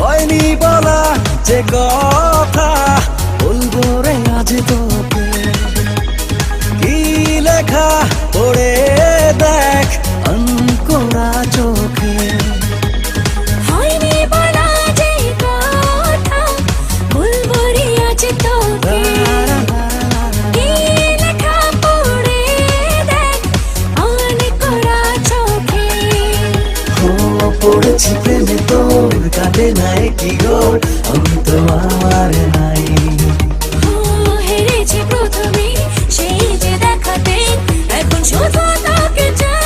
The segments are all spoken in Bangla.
হয়নি বলা যে কথা বলবো রে আজ তোকে, কি লেখা পড়ে দেখ অঙ্করা চোখে। হয়নি বলা যে কথা বলবো রে আজ তোকে, কি লেখা পড়ে দেখ অঙ্করা চোখে। পড়েছি প্রেমে তোর কাটে নাই কি গোর, আমি তো আমার নাই। হেরেছি প্রথমে সেই যে দেখাতে, এখন শুধু তোকে চাই।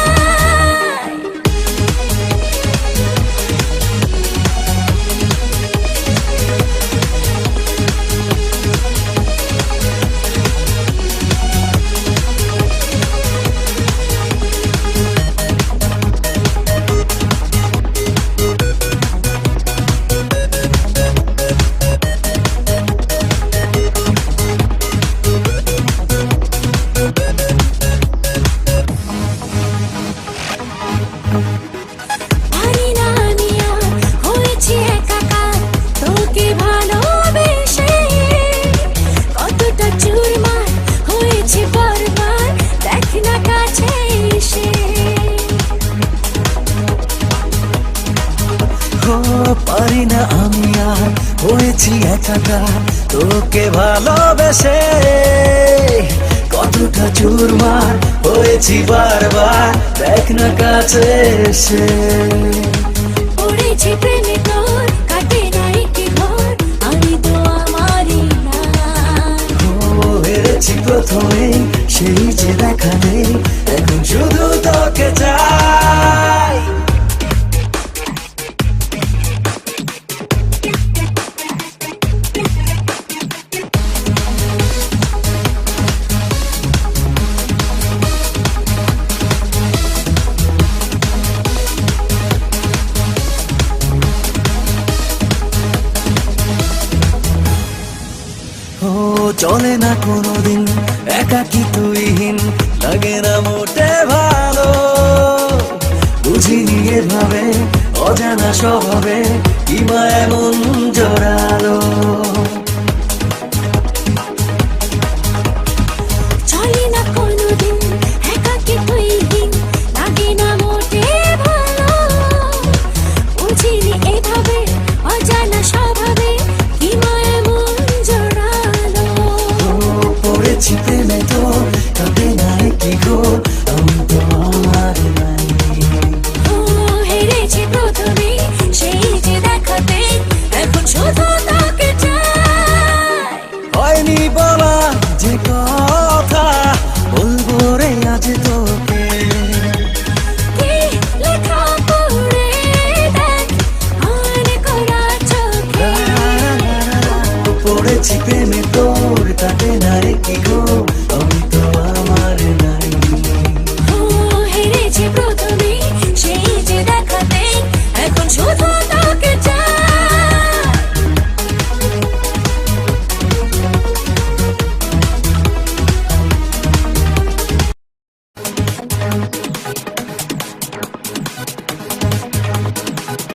পারি না আমি আর, হয়েছি একাকার তোকে ভালোবেসে। কতটা চুরমার হয়েছে বারবার, দেখ না কাছে এসে। পারি না আমি আর, হয়েছি একাকার তোকে ভালোবেসে। কতটা চুরমার হয়েছি বারবার, দেখ না কাছে এসে। পড়েছি প্রেমে তোর কাটে নাই কি ঘর, আমি তো আমারই না। হেরেছি প্রথমে সেই যে দেখা নেই, এখন শুধু তোকে চাই। চলে না কোনোদিন একাকি তুইহীন, লাগে না মোটে ভালো। বুঝিনি এভাবে অজানা স্বভাবে কি মা এমন